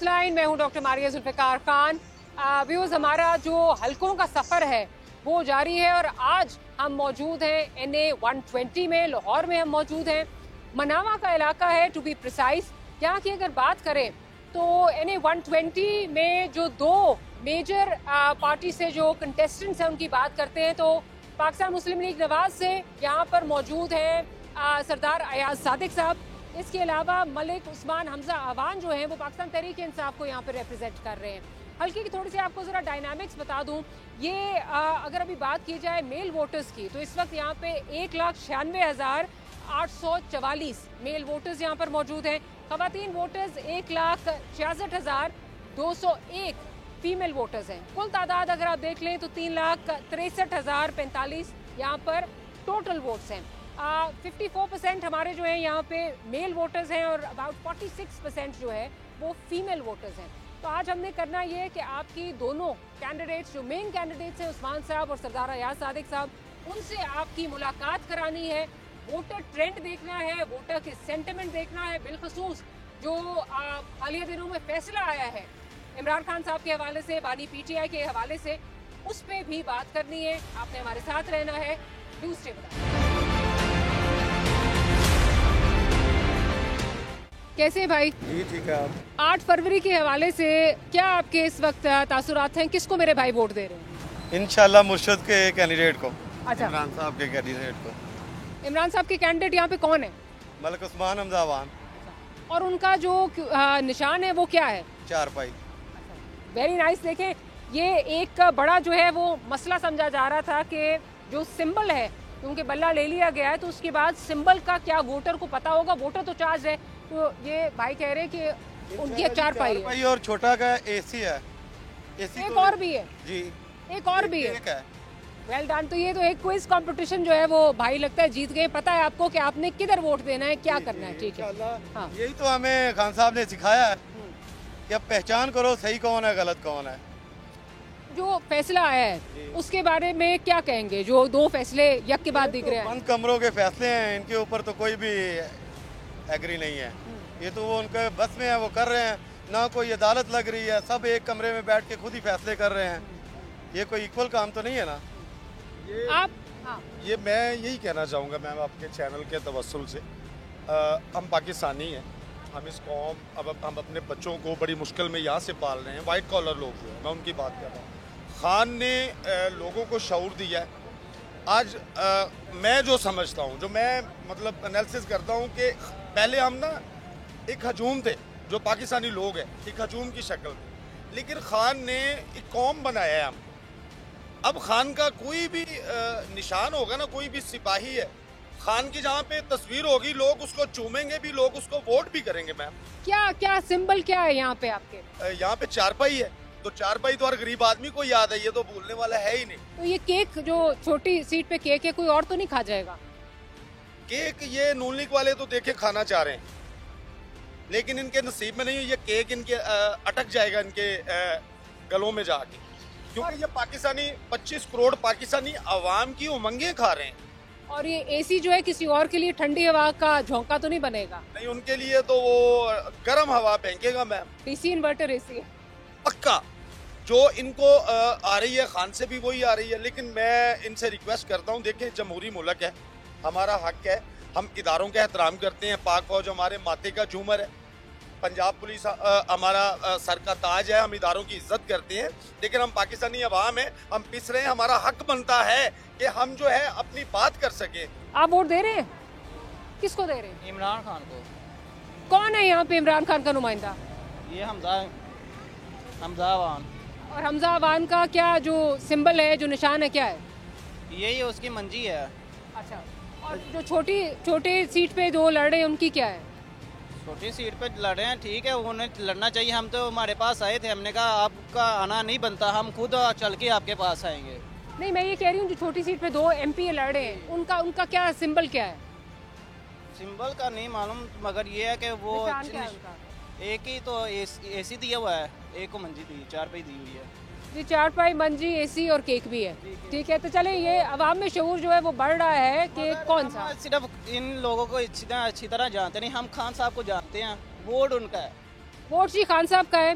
News line, मैं हूं doctor Maria Zulfikar Khan. Views, हमारा जो हलकों का सफ़र है वो जारी है और आज हम मौजूद हैं NA 120 में, लाहौर में हम मौजूद हैं। मनावा का इलाका है टू बी प्रिसाइज। यहाँ की अगर बात करें तो NA 120 में जो दो मेजर पार्टी से जो कंटेस्टेंट्स हैं उनकी बात करते हैं तो पाकिस्तान मुस्लिम लीग नवाज से यहाँ पर मौजूद हैं सरदार अयाज सादिक साहब। इसके अलावा मलिक उस्मान हमजा अवान जो हैं वो पाकिस्तान तहरीक इंसाफ को यहाँ पर रिप्रेजेंट कर रहे हैं। हल्की की थोड़ी सी आपको ज़रा डायनामिक्स बता दूं, ये अगर अभी बात की जाए मेल वोटर्स की तो इस वक्त यहाँ पे 1,96,844 मेल वोटर्स यहाँ पर मौजूद हैं। खवातीन वोटर्स 1,66,201 फीमेल वोटर्स हैं। कुल तादाद अगर आप देख लें तो 3,63,045 यहाँ पर टोटल वोट्स हैं। 54% हमारे जो है यहाँ पे मेल वोटर्स हैं और अबाउट 46% जो है वो फीमेल वोटर्स हैं। तो आज हमने करना ये है कि आपकी दोनों कैंडिडेट्स जो मेन कैंडिडेट्स हैं उस्मान साहब और सरदार अयाज सादिक साहब, उनसे आपकी मुलाकात करानी है। वोटर ट्रेंड देखना है, वोटर के सेंटिमेंट देखना है, बिलखसूस जो हालिया दिनों में फैसला आया है इमरान खान साहब के हवाले से, बानी PTI के हवाले से, उस पर भी बात करनी है। आपने हमारे साथ रहना है। न्यूज़ डे कैसे भाई? जी ठीक है। आप 8 फरवरी के हवाले से क्या आपके इस वक्त तासुरात हैं? किसको मेरे भाई वोट दे रहे हैं? इंशाल्लाह मुर्शद के कैंडिडेट को, अच्छा, इमरान साहब के कैंडिडेट को। इमरान साहब के कैंडिडेट यहाँ पे कौन है? मलिक उस्मान हमजा अवान। और उनका जो निशान है वो क्या है? चारपाई। Very nice. देखें, ये एक बड़ा जो है वो मसला समझा जा रहा था कि जो सिंबल है क्योंकि बल्ला ले लिया गया है तो उसके बाद सिंबल का क्या वोटर को पता होगा? वोटर तो चार्ज है। तो ये भाई कह रहे हैं कि उनकी चारपाई और छोटा का AC है। AC एक और भी है जी, एक और भी है। है। Well done. तो ये तो एक क्विज कंपटीशन जो है वो भाई लगता है जीत गए। पता है आपको कि आपने किधर वोट देना है, क्या करना है? ठीक है, हाँ। यही तो हमें खान साहब ने सिखाया है कि अब पहचान करो सही कौन है गलत कौन है। जो फैसला आया है उसके बारे में क्या कहेंगे? जो दो फैसले यक के बाद दिख रहे हैं, बंद कमरों के फैसले हैं, इनके ऊपर तो कोई भी एग्री नहीं है। ये तो वो उनके बस में है, वो कर रहे हैं, ना कोई अदालत लग रही है, सब एक कमरे में बैठ के खुद ही फैसले कर रहे हैं। ये कोई इक्वल काम तो नहीं है ना। आप ये मैं यही कहना चाहूँगा मैम आपके चैनल के तवस्सुल से, हम पाकिस्तानी हैं, हम इस कौम अब हम अपने बच्चों को बड़ी मुश्किल में यहाँ से पाल रहे हैं। वाइट कॉलर लोग जो हैं, मैं उनकी बात कर रहा हूँ। खान ने लोगों को शऊर दिया है। आज मैं जो समझता हूँ, जो मैं मतलब एनालिसिस करता हूँ कि पहले हम ना एक हजूम थे, जो पाकिस्तानी लोग हैं एक हजूम की शक्ल में, लेकिन खान ने एक कौम बनाया है हम। अब खान का कोई भी निशान होगा ना, कोई भी सिपाही है, खान की जहाँ पे तस्वीर होगी लोग उसको चूमेंगे भी, लोग उसको वोट भी करेंगे। मैम क्या क्या सिंबल क्या है यहाँ पे आपके? यहाँ पे चारपाई है, तो चारपाई तो हर गरीब आदमी को याद है, ये तो भूलने वाला है ही नहीं। तो ये केक जो छोटी सीट पे केक है, कोई और तो नहीं खा जाएगा? केक ये नून लीग वाले तो देखे खाना चाह रहे हैं, लेकिन इनके नसीब में नहीं, ये केक इनके अटक जाएगा इनके गलों में जाके, क्योंकि ये पाकिस्तानी 25 करोड़ पाकिस्तानी अवाम की उमंगें खा रहे हैं। और ये AC जो है किसी और के लिए ठंडी हवा का झोंका तो नहीं बनेगा? नहीं, उनके लिए तो वो गर्म हवा फेंकेगा मैम। DC इन्वर्टर AC है पक्का। जो इनको आ रही है खान से भी वही आ रही है, लेकिन मैं इनसे रिक्वेस्ट करता हूँ, देखिए जमहूरी मुल्क है, हमारा हक है, हम इदारों का एहतराम करते हैं, पाक फौज हमारे माथे का झूमर है, पंजाब पुलिस हमारा सर का ताज है, हम इदारों की इज्जत करते हैं, लेकिन हम पाकिस्तानी अवाम हैं, हम पिस रहे हैं, हमारा हक बनता है कि हम जो है अपनी बात कर सकें। आप वोट दे रहे हैं? किसको दे रहे हैं? इमरान खान को। कौन है यहाँ पे इमरान खान का नुमाइंदा? ये हमजा अवान। और हमजा अवान का क्या जो सिंबल है, जो निशान है, क्या है? यही उसकी मंजी है। अच्छा, और जो छोटे सीट पे दो लड़ रहे हैं उनकी क्या है? छोटी सीट पे लड़ रहे हैं, ठीक है, उन्हें लड़ना चाहिए। हम तो हमारे पास आए थे, हमने कहा आपका आना नहीं बनता, हम खुद चल के आपके पास आएंगे। नहीं, मैं ये कह रही हूँ जो छोटी सीट पे 2 MP लड़ रहे हैं उनका क्या सिंबल क्या है? सिंबल का नहीं मालूम, मगर ये है कि वो निशान क्या है उनका? एक ही तो AC दिया हुआ है, एक को मंजी दी, चारपाई दी हुई है जी। चारपाई, मंजी, AC और केक भी है। ठीक है, तो चले, ये अवाम में शऊर जो है वो बढ़ रहा है कि कौन सा? सिर्फ इन लोगों को अच्छी तरह जानते नहीं, हम खान साहब को जानते हैं, वोट उनका है। वोट जी खान साहब का है,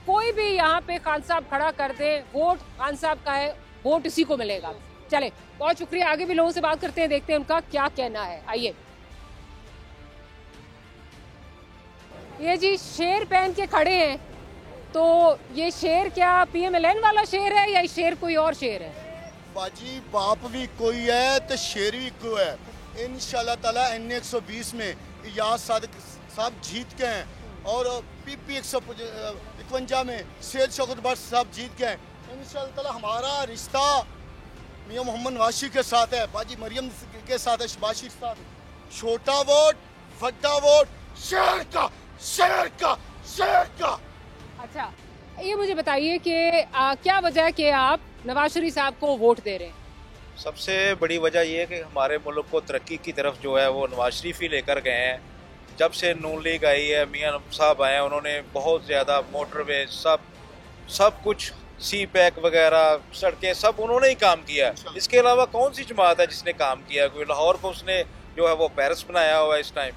कोई भी यहाँ पे खान साहब खड़ा कर दे, वोट खान साहब का है, वोट इसी को मिलेगा। चले, बहुत शुक्रिया। आगे भी लोगों से बात करते हैं, देखते हैं उनका क्या कहना है। आइए, ये जी शेर पहन के खड़े हैं, तो ये शेर क्या PMLN वाला शेर है या शेर कोई और शेर है? बाजी बाप भी कोई है तो शेर भी कोई है। इंशाल्लाह ताला NA 120 में इजाज सादिक साहब जीत के हैं और PP 155 में सैयद शौकत भट्ट साहब जीत के हैं। इंशाल्लाह ताला हमारा रिश्ता मियां मोहम्मद नवाज के साथ है, बाजी मरियम के साथ है, शहबाज शरीफ के साथ। छोटा वोट बड़ा वोट, शेर का शेर का शेर का। अच्छा, ये मुझे बताइए कि क्या वजह है कि आप नवाज शरीफ साहब को वोट दे रहे हैं? सबसे बड़ी वजह यह है कि हमारे मुल्क को तरक्की की तरफ जो है वो नवाज शरीफ ही लेकर गए हैं। जब से नून लीग आई है, मियां साहब आए हैं, उन्होंने बहुत ज़्यादा मोटरवे सब कुछ सी पैक वगैरह सड़कें सब उन्होंने ही काम किया। इसके अलावा कौन सी जमात है जिसने काम किया? कोई लाहौर को उसने जो है वो पेरिस बनाया हुआ है इस टाइम।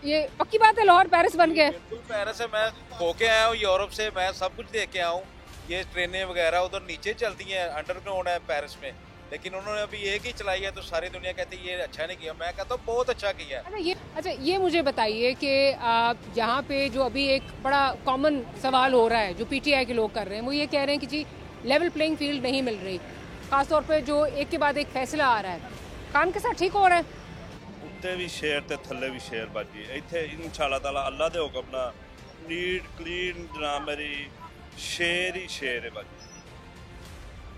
ये पक्की बात है, लाहौर पेरिस बन गया? बिल्कुल पेरिस है, मैं होके आया हूँ यूरोप से, मैं सब कुछ देख के आया हूँ। ये ट्रेनें वगैरह उधर नीचे चलती हैं, अंडरग्राउंड है पेरिस में, लेकिन उन्होंने अभी एक ही चलाई है तो सारी दुनिया कहती है ये अच्छा नहीं किया। मैं कहता हूँ बहुत अच्छा किया। अच्छा, ये मुझे बताइए कि यहाँ पे जो अभी एक बड़ा कॉमन सवाल हो रहा है जो PTI के लोग कर रहे हैं, वो ये कह रहे हैं कि जी लेवल प्लेइंग फील्ड नहीं मिल रही, खासतौर पे जो एक के बाद एक फैसला आ रहा है। खान के साथ ठीक हो रहा है? उत्ते भी शेर ते थल्ले भी शेर बाजी इत्थे इंशाल्लाह ताला अल्लाह दे हुक्म नाल नीट क्लीन जनाब मेरी शेर ही शेर है बाजी।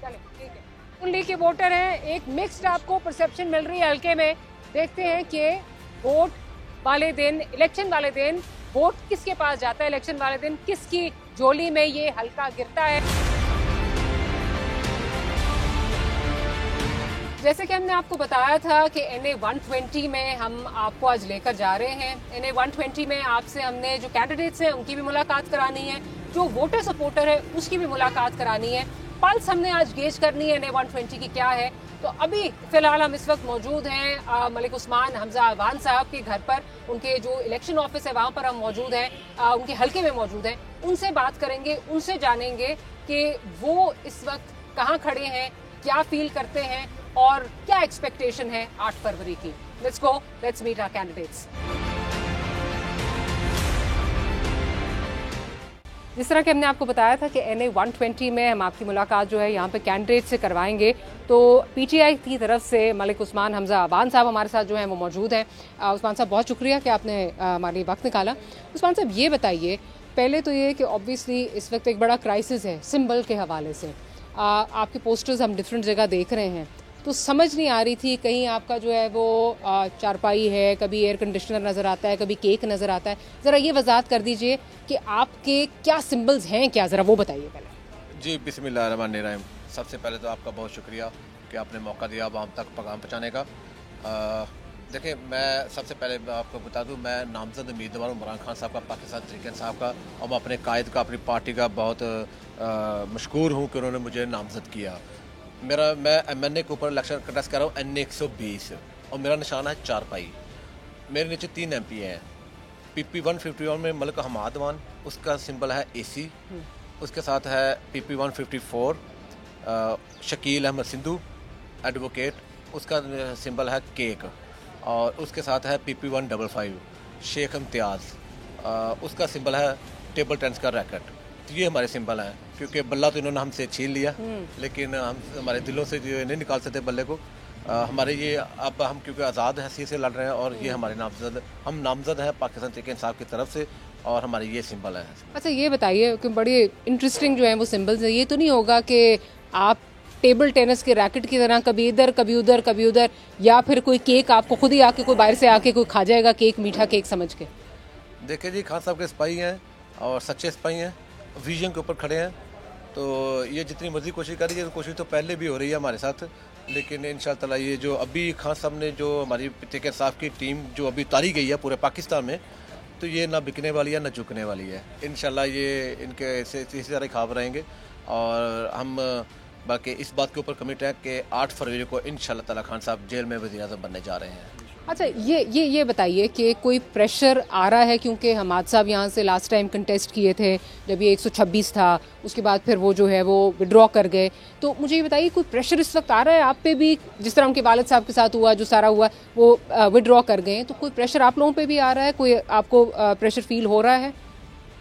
चले, ठीक है। नून लीग के वोटर हैं, एक मिक्स्ड आपको परसेप्शन मिल रही है हल्के में। देखते हैं कि वोट वाले दिन, इलेक्शन वाले दिन वोट किसके पास जाता है, इलेक्शन वाले दिन किसकी झोली में ये हल्का गिरता है। जैसे कि हमने आपको बताया था कि NA 120 में हम आपको आज लेकर जा रहे हैं। NA 120 में आपसे हमने जो कैंडिडेट्स हैं उनकी भी मुलाकात करानी है, जो वोटर सपोर्टर है उसकी भी मुलाकात करानी है। पल्स हमने आज गेज करनी है NA 120 की क्या है। तो अभी फिलहाल हम इस वक्त मौजूद हैं मलिक उस्मान हमजा अवान साहब के घर पर, उनके जो इलेक्शन ऑफिस है वहाँ पर हम मौजूद हैं, उनके हल्के में मौजूद हैं। उनसे बात करेंगे, उनसे जानेंगे कि वो इस वक्त कहाँ खड़े हैं, क्या फील करते हैं और क्या एक्सपेक्टेशन है 8 फरवरी की। Let's go, let's meet our candidates. जिस तरह कि हमने आपको बताया था कि NA 120 में हम आपकी मुलाकात जो है यहाँ पे कैंडिडेट से करवाएंगे, तो PTI की तरफ से मलिक उस्मान हमजा अवान साहब हमारे साथ जो हैं वो मौजूद हैं। उस्मान साहब, बहुत शुक्रिया कि आपने हमारे लिए वक्त निकाला। उस्मान साहब, ये बताइए पहले तो ये कि ऑब्वियसली इस वक्त एक बड़ा क्राइसिस है सिंबल के हवाले से। आपके पोस्टर्स हम डिफरेंट जगह देख रहे हैं, तो समझ नहीं आ रही थी, कहीं आपका जो है वो चारपाई है, कभी एयर कंडीशनर नज़र आता है, कभी केक नज़र आता है। ज़रा ये वजाहत कर दीजिए कि आपके क्या सिंबल्स हैं, क्या ज़रा वो बताइए पहले। जी, बिस्मिल्लाहिर्रहमानिर्रहीम। सबसे पहले तो आपका बहुत शुक्रिया कि आपने मौका दिया अब हम तक पैगाम पहुँचाने का। देखिए, मैं सबसे पहले आपको बता दूं, मैं नामजद उम्मीदवार हूं इमरान खान साहब का, पाकिस्तान तहरीक इंसाफ का, और मैं अपने कायद का, अपनी पार्टी का बहुत मशकूर हूं कि उन्होंने मुझे नामजद किया। मैं MNA के ऊपर इलेक्शन कंटेस्ट कर रहा हूँ NA 120 और मेरा निशान है चारपाई। मेरे नीचे 3 MP हैं। PP 151 में मलिक हमाद वान, उसका सिंबल है AC। उसके साथ है PP 154 शकील अहमद सिंधु एडवोकेट, उसका सिंबल है केक। और उसके साथ है PP 155 शेख इम्तियाज़, उसका सिंबल है टेबल टेनिस का रैकेट। तो ये हमारे सिंबल हैं, क्योंकि बल्ला तो इन्होंने हमसे छीन लिया, लेकिन हम हमारे दिलों से नहीं निकाल सकते बल्ले को। हमारे ये अब हम क्योंकि आज़ाद हैसियत से लड़ रहे हैं और ये हमारे हम नामजद हैं पाकिस्तान तहरीक इंसाफ की तरफ से, और हमारे ये सिंबल है। अच्छा, ये बताइए कि बड़ी इंटरेस्टिंग जो है वो सिंबल्स है, ये तो नहीं होगा कि आप टेबल टेनिस के रैकेट की तरह कभी इधर कभी उधर कभी उधर, या फिर कोई केक आपको खुद ही आके कोई बाहर से आके कोई खा जाएगा केक, मीठा केक समझ के? देखिए जी, खान साहब के सिपाही हैं और सच्चे सिपाही हैं, विजन के ऊपर खड़े हैं। तो ये जितनी मर्जी कोशिश करी है, कोशिश तो पहले भी हो रही है हमारे साथ, लेकिन इंशाअल्लाह ये जो अभी खान साहब ने जो हमारी तहरीक इंसाफ की टीम जो अभी उतारी गई है पूरे पाकिस्तान में, तो ये ना बिकने वाली है ना झुकने वाली है। इंशाअल्लाह ये इनके इसी तरह खाब रहेंगे, और हम बाकी इस बात के ऊपर कमिट है कि 8 फरवरी को इंशाअल्लाह ताला खान साहब जेल में वज़ीर-ए-आज़म बनने जा रहे हैं। अच्छा, ये बताइए कि कोई प्रेशर आ रहा है, क्योंकि हमाद साहब यहाँ से लास्ट टाइम कंटेस्ट किए थे जब ये 126 था, उसके बाद फिर वो जो है वो विड्रॉ कर गए, तो मुझे ये बताइए कोई प्रेशर इस वक्त आ रहा है आप पे भी, जिस तरह उनके वालिद साहब के साथ हुआ, जो सारा हुआ वो विड्रॉ कर गए, तो कोई प्रेशर आप लोगों पे भी आ रहा है, कोई आपको प्रेशर फील हो रहा है?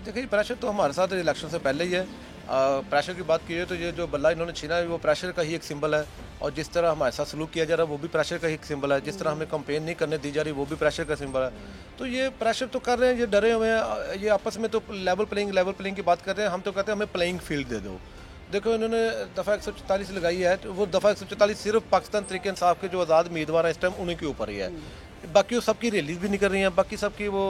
देखिए, प्रेशर तो हमारे साथ इलेक्शन से पहले ही है। प्रेशर की बात कीजिए तो ये जो बल्ला इन्होंने छीना है वो प्रेशर का ही एक सिंबल है, और जिस तरह हमारे साथ सलूक किया जा रहा है वो भी प्रेशर का ही एक सिंबल है, जिस तरह हमें कंपेन नहीं करने दी जा रही वो भी प्रेशर का सिंबल है। तो ये प्रेशर तो कर रहे हैं, ये डरे हुए हैं, ये आपस में तो लेवल प्लेइंग की बात करते हैं। हम तो कहते हैं हमें प्लेइंग फील्ड दे दो। देखो, इन्होंने दफ़ा 144 लगाई है, तो वो दफ़ा 144 सिर्फ पाकिस्तान तहरीक इंसाफ के जो आज़ाद उम्मीदवार हैं इस टाइम उन्हीं के ऊपर ही है। बाकी वो सबकी रैलीज भी नहीं कर रही हैं, बाकी सबकी वो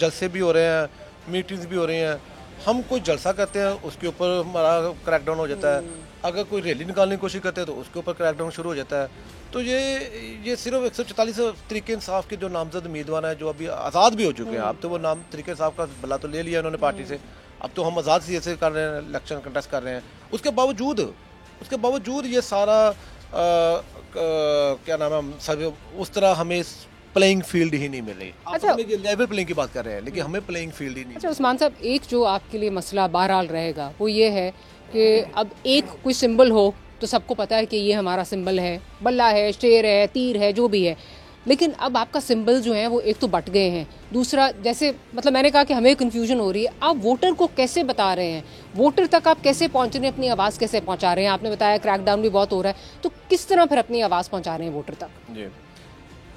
जलसे भी हो रहे हैं, मीटिंग्स भी हो रही हैं। हम कोई जलसा करते हैं उसके ऊपर हमारा क्रैकडाउन हो जाता है, अगर कोई रैली निकालने की कोशिश करते हैं तो उसके ऊपर क्रैकडाउन शुरू हो जाता है। तो ये सिर्फ 144 तरीके इंसाफ के जो नामजद उम्मीदवार हैं जो अभी आज़ाद भी हो चुके हैं, अब तो वो नाम तरीके इंसाफ का बल्ला तो ले लिया उन्होंने पार्टी से, अब तो हम आज़ाद सी ऐसे कर रहे हैं, इलेक्शन कंटेस्ट कर रहे हैं। उसके बावजूद ये सारा क्या नाम है, सब उस तरह हमें प्लेइंग फील्ड ही नहीं मिली। अच्छा, लेवल प्लेइंग की बात कर रहे हैं, लेकिन हमें प्लेइंग फील्ड ही नहीं। अच्छा उस्मान साहब, एक जो आपके लिए मसला बहरहाल रहेगा वो ये है कि अब एक कोई सिंबल हो तो सबको पता है कि ये हमारा सिंबल है, बल्ला है, शेर है, तीर है, जो भी है, लेकिन अब आपका सिंबल जो है वो एक तो बट गए हैं, दूसरा जैसे मतलब मैंने कहा कि हमें कन्फ्यूजन हो रही है, आप वोटर को कैसे बता रहे हैं, वोटर तक आप कैसे पहुंच रहे हैं, अपनी आवाज़ कैसे पहुंचा रहे हैं? आपने बताया क्रैकडाउन भी बहुत हो रहा है, तो किस तरह फिर अपनी आवाज़ पहुंचा रहे हैं वोटर तक? जी,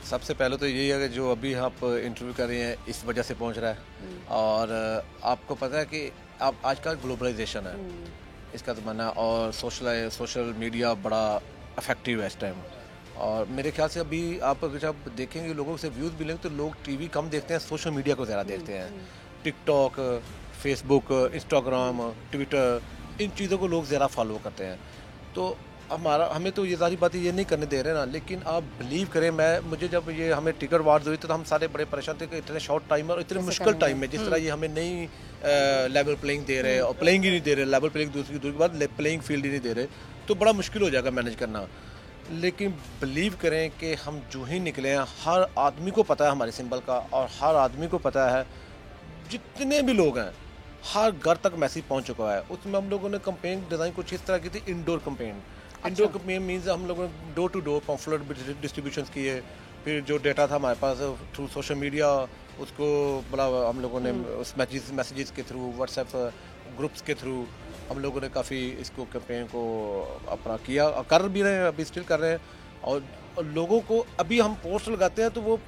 सबसे पहले तो यही है कि जो अभी आप इंटरव्यू कर रहे हैं इस वजह से पहुंच रहा है, और आपको पता है कि आप आजकल ग्लोबलाइजेशन है, इसका ज़माना, और सोशल मीडिया बड़ा इफेक्टिव है इस टाइम, और मेरे ख्याल से अभी आप जब देखेंगे लोगों से व्यूज़ मिलेंगे तो लोग टीवी कम देखते हैं, सोशल मीडिया को ज़्यादा देखते हैं। टिकटॉक, फेसबुक, इंस्टाग्राम, ट्विटर, इन चीज़ों को लोग ज़्यादा फॉलो करते हैं। तो हमें तो ये सारी बातें ये नहीं करने दे रहे ना, लेकिन आप बिलीव करें, मुझे जब ये हमें टिकट वार्स हुई तो हम सारे बड़े परेशान थे कि इतने शॉर्ट टाइम और इतने मुश्किल टाइम में जिस तरह ये हमें नई लेवल प्लेइंग दे रहे हैं, और प्लेइंग ही नहीं दे रहे, लेवल प्लेइंग दूसरी बात प्लेइंग फील्ड ही नहीं दे रहे, तो बड़ा मुश्किल हो जाएगा मैनेज करना। लेकिन बिलीव करें कि हम जो ही निकले हैं, हर आदमी को पता है हमारे सिंबल का, और हर आदमी को पता है, जितने भी लोग हैं हर घर तक मैसेज पहुंच चुका है। उसमें हम लोगों ने कंपेन डिज़ाइन कुछ इस तरह की थी, indoor campaign. Indoor campaign means हम लोगों ने door to door pamphlet distribution किए, फिर जो डेटा था हमारे पास थ्रू सोशल मीडिया उसको बड़ा हम लोगों ने उस मैसेजेस के थ्रू, व्हाट्सएप ग्रुप्स के थ्रू हम लोगों ने काफ़ी इसको कैंपेन को अपना किया, कर भी रहे हैं, अभी स्टिल कर रहे हैं। और लोगों को अभी हम पोस्ट लगाते हैं तो वो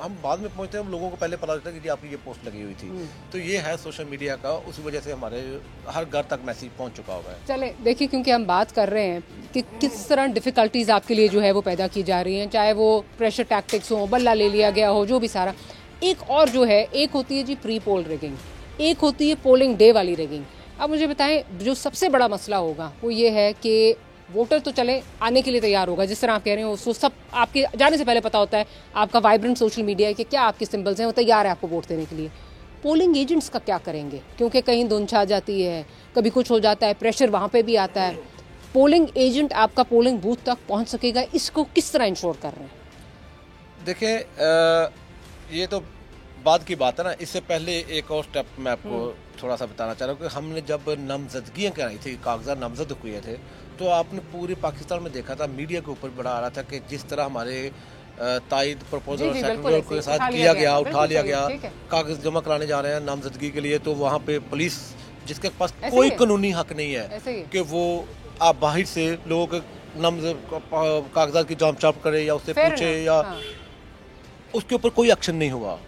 हम बाद में पहुंचते हैं, लोगों को पहले पता चलता है कि आपकी ये पोस्ट लगी हुई थी। तो ये है सोशल मीडिया का, उसी वजह से हमारे हर घर तक मैसेज पहुंच चुका हुआ है। चले देखिए, क्योंकि हम बात कर रहे हैं कि किस तरह डिफ़िकल्टीज़ आपके लिए जो है वो पैदा की जा रही हैं, चाहे वो प्रेशर टैक्टिक्स हो, बल्ला ले लिया गया हो, जो भी सारा। एक और जो है, एक होती है जी प्री पोल रिगिंग, एक होती है पोलिंग डे वाली रिगिंग। अब मुझे बताएं, जो सबसे बड़ा मसला होगा वो ये है कि वोटर तो चले आने के लिए तैयार होगा, जिस तरह आप कह रहे हो उसको सब आपके जाने से पहले पता होता है, आपका वाइब्रेंट सोशल मीडिया है कि क्या आपके सिंबल्स हैं, वो तैयार है आपको वोट देने के लिए। पोलिंग एजेंट्स का क्या करेंगे, क्योंकि कहीं धुंध छा जाती है, कभी कुछ हो जाता है, प्रेशर वहाँ पे भी आता है। पोलिंग एजेंट आपका पोलिंग बूथ तक पहुँच सकेगा, इसको किस तरह इंश्योर कर रहे हैं? देखिए, ये तो बाद की बात है ना, इससे पहले एक और स्टेप मैं आपको थोड़ा सा बताना चाह रहा हूँ कि हमने जब नामजदगियाँ कराई थी, कागजात नामजद हुए थे, तो आपने पूरे पाकिस्तान में देखा था, मीडिया के ऊपर बड़ा आ रहा था कि जिस तरह हमारे ताइद प्रपोजल सेक्रेटरी के साथ किया गया, उठा लिया गया, कागज जमा कराने जा रहे हैं नामजदगी के लिए, तो वहाँ पे पुलिस जिसके पास कोई कानूनी हक नहीं है कि वो आप बाहर से लोगों के कागजात की जांच करे या उससे पूछे, या उसके ऊपर कोई एक्शन नहीं हुआ,